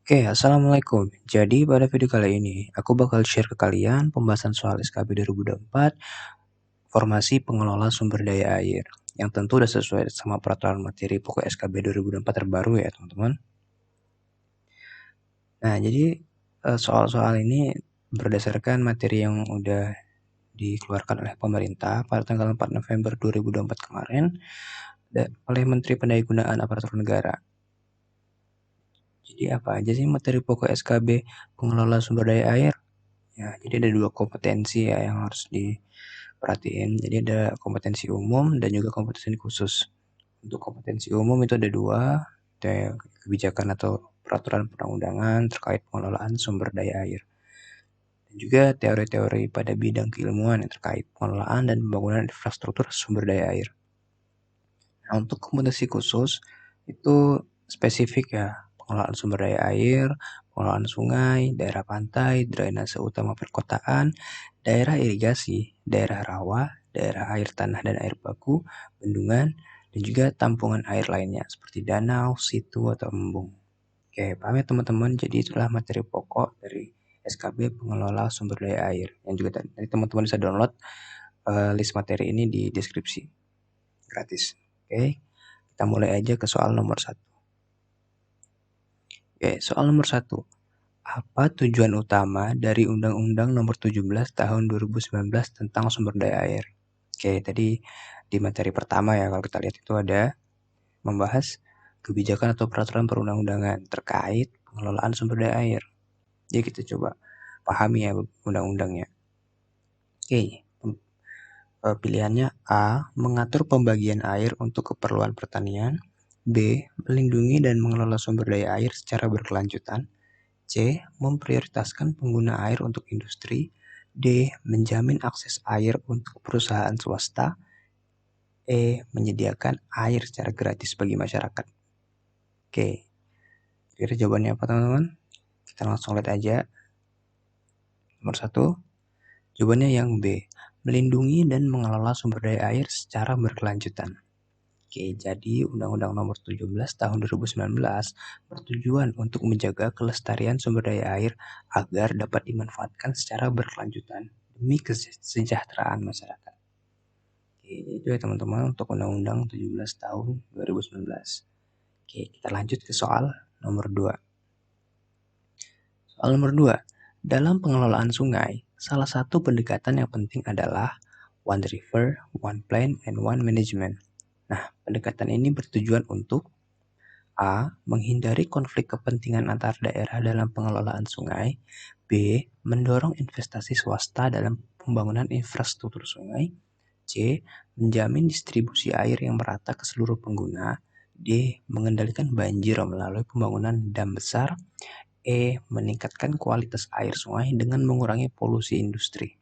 Oke, Assalamualaikum. Jadi pada video kali ini, aku bakal share ke kalian pembahasan soal SKB 2024, Formasi Pengelola Sumber Daya Air, yang tentu udah sesuai sama peraturan materi pokok SKB 2024 terbaru ya teman-teman. Nah, jadi soal-soal ini berdasarkan materi yang udah dikeluarkan oleh pemerintah pada tanggal 4 November 2024 kemarin oleh Menteri Pendayagunaan Aparatur Negara. Jadi apa aja sih materi pokok SKB Pengelola Sumber Daya Air? Ya, jadi ada dua kompetensi ya yang harus diperhatiin. Jadi ada kompetensi umum dan juga kompetensi khusus. Untuk kompetensi umum itu ada dua, kebijakan atau peraturan perundang-undangan terkait pengelolaan sumber daya air. Dan juga teori-teori pada bidang keilmuan yang terkait pengelolaan dan pembangunan infrastruktur sumber daya air. Nah, untuk kompetensi khusus itu spesifik ya, pengelolaan sumber daya air, pengelolaan sungai, daerah pantai, drainase utama perkotaan, daerah irigasi, daerah rawa, daerah air tanah dan air baku, bendungan, dan juga tampungan air lainnya seperti danau, situ, atau embung. Oke, paham ya teman-teman? Jadi itulah materi pokok dari SKB Pengelola Sumber Daya Air yang juga tadi teman-teman bisa download list materi ini di deskripsi gratis. Oke, kita mulai aja ke soal nomor 1. Oke, soal nomor 1. Apa tujuan utama dari Undang-Undang Nomor 17 Tahun 2019 tentang Sumber Daya Air? Oke, tadi di materi pertama ya, kalau kita lihat itu ada membahas kebijakan atau peraturan perundang-undangan terkait pengelolaan sumber daya air. Jadi kita coba pahami ya undang-undangnya. Oke, pilihannya A. Mengatur pembagian air untuk keperluan pertanian. B. Melindungi dan mengelola sumber daya air secara berkelanjutan. C. Memprioritaskan pengguna air untuk industri. D. Menjamin akses air untuk perusahaan swasta. E. Menyediakan air secara gratis bagi masyarakat. Oke, kira jawabannya apa teman-teman? Kita langsung lihat aja. Nomor 1, jawabannya yang B. Melindungi dan mengelola sumber daya air secara berkelanjutan. Oke, jadi Undang-Undang Nomor 17 Tahun 2019 bertujuan untuk menjaga kelestarian sumber daya air agar dapat dimanfaatkan secara berkelanjutan demi kesejahteraan masyarakat. Oke, itu ya teman-teman untuk Undang-Undang 17 Tahun 2019. Oke, kita lanjut ke soal nomor 2. Soal nomor 2. Dalam pengelolaan sungai, salah satu pendekatan yang penting adalah One River, One Plan, and One Management. Nah, pendekatan ini bertujuan untuk A. Menghindari konflik kepentingan antar daerah dalam pengelolaan sungai. B. Mendorong investasi swasta dalam pembangunan infrastruktur sungai. C. Menjamin distribusi air yang merata ke seluruh pengguna. D. Mengendalikan banjir melalui pembangunan dam besar. E. Meningkatkan kualitas air sungai dengan mengurangi polusi industri.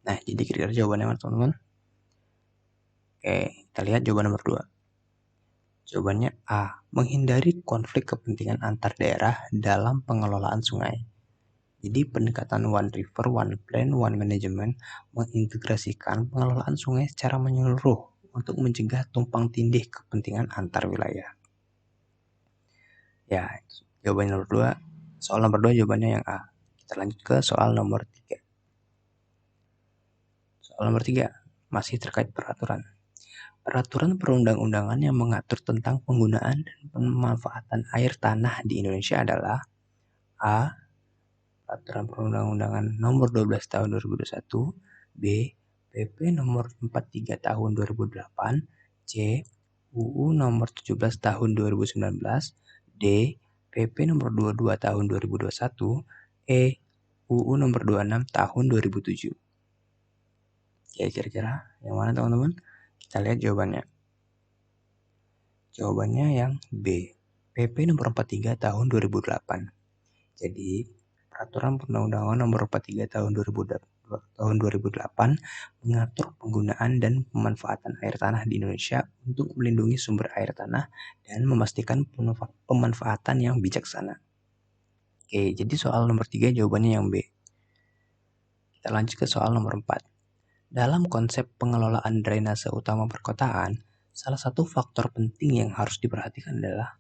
Nah, jadi kira-kira jawabannya mana teman-teman? Oke, kita lihat jawaban nomor 2. Jawabannya A. Menghindari konflik kepentingan antar daerah dalam pengelolaan sungai. Jadi pendekatan One River, One Plan, One Management mengintegrasikan pengelolaan sungai secara menyeluruh untuk mencegah tumpang tindih kepentingan antar wilayah. Ya, jawaban nomor 2. Soal nomor 2 jawabannya yang A. Kita lanjut ke soal nomor 3. Soal nomor 3 masih terkait peraturan. Peraturan perundang-undangan yang mengatur tentang penggunaan dan pemanfaatan air tanah di Indonesia adalah A. Peraturan Perundang-undangan Nomor 12 Tahun 2021, B. PP Nomor 43 Tahun 2008, C. UU Nomor 17 Tahun 2019, D. PP Nomor 22 Tahun 2021, E. UU Nomor 26 Tahun 2007. Ya, kira-kira yang mana teman-teman? Kita lihat jawabannya. Jawabannya yang B. PP Nomor 43 Tahun 2008. Jadi, Peraturan Perundang-undangan Nomor 43 Tahun 2008 mengatur penggunaan dan pemanfaatan air tanah di Indonesia untuk melindungi sumber air tanah dan memastikan pemanfaatan yang bijaksana. Oke, jadi soal nomor 3 jawabannya yang B. Kita lanjut ke soal nomor 4. Dalam konsep pengelolaan drainase utama perkotaan, salah satu faktor penting yang harus diperhatikan adalah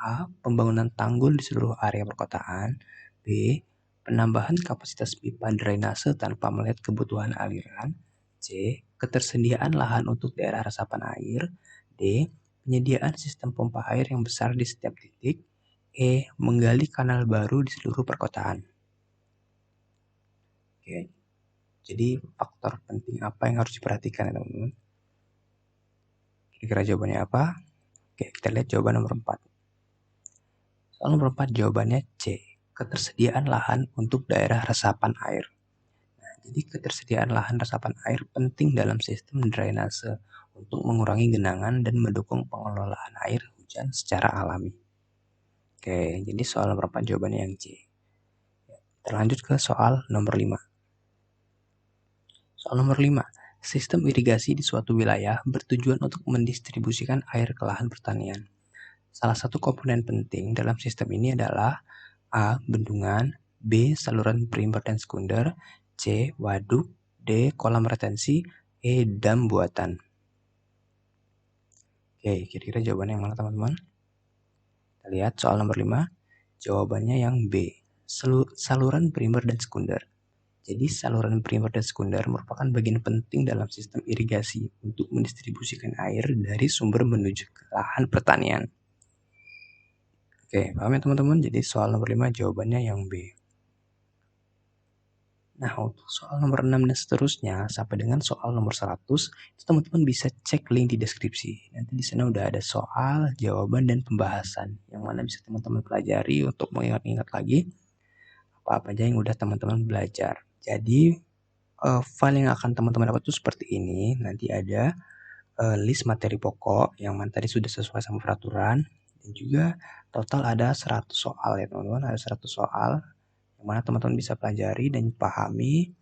A. Pembangunan tanggul di seluruh area perkotaan. B. Penambahan kapasitas pipa drainase tanpa melihat kebutuhan aliran. C. Ketersediaan lahan untuk daerah resapan air. D. Penyediaan sistem pompa air yang besar di setiap titik. E. Menggali kanal baru di seluruh perkotaan. Oke, jadi faktor penting apa yang harus diperhatikan ya teman-teman? Kira-kira jawabannya apa? Oke, kita lihat jawaban nomor 4. Soal nomor 4 jawabannya C. Ketersediaan lahan untuk daerah resapan air. Nah, jadi ketersediaan lahan resapan air penting dalam sistem drainase untuk mengurangi genangan dan mendukung pengelolaan air hujan secara alami. Oke, jadi soal nomor 4 jawabannya yang C. Terlanjut ke soal nomor 5. Soal nomor 5. Sistem irigasi di suatu wilayah bertujuan untuk mendistribusikan air ke lahan pertanian. Salah satu komponen penting dalam sistem ini adalah A. Bendungan, B. Saluran primer dan sekunder, C. Waduk, D. Kolam retensi, E. Dam buatan. Oke, kira-kira jawabannya yang mana teman-teman? Kita lihat soal nomor 5. Jawabannya yang B. Saluran primer dan sekunder. Jadi saluran primer dan sekunder merupakan bagian penting dalam sistem irigasi untuk mendistribusikan air dari sumber menuju ke lahan pertanian. Oke, paham ya teman-teman? Jadi soal nomor 5 jawabannya yang B. Nah, untuk soal nomor 6 dan seterusnya sampai dengan soal nomor 100, itu teman-teman bisa cek link di deskripsi. Nanti di sana udah ada soal, jawaban, dan pembahasan yang mana bisa teman-teman pelajari untuk mengingat-ingat lagi apa-apa aja yang udah teman-teman belajar. Jadi, file yang akan teman-teman dapat itu seperti ini. Nanti ada list materi pokok yang mana tadi sudah sesuai sama peraturan. Dan juga total ada 100 soal ya teman-teman. Ada 100 soal yang mana teman-teman bisa pelajari dan pahami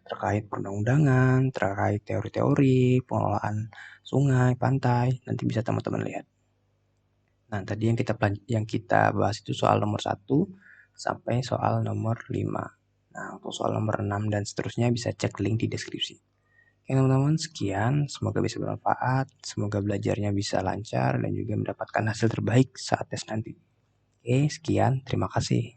terkait perundang-undangan, terkait teori-teori, pengelolaan sungai, pantai. Nanti bisa teman-teman lihat. Nah, tadi yang kita bahas itu soal nomor 1 sampai soal nomor 5. Nah, untuk soal nomor 6 dan seterusnya bisa cek link di deskripsi. Oke teman-teman, sekian. Semoga bisa bermanfaat. Semoga belajarnya bisa lancar dan juga mendapatkan hasil terbaik saat tes nanti. Oke, sekian. Terima kasih.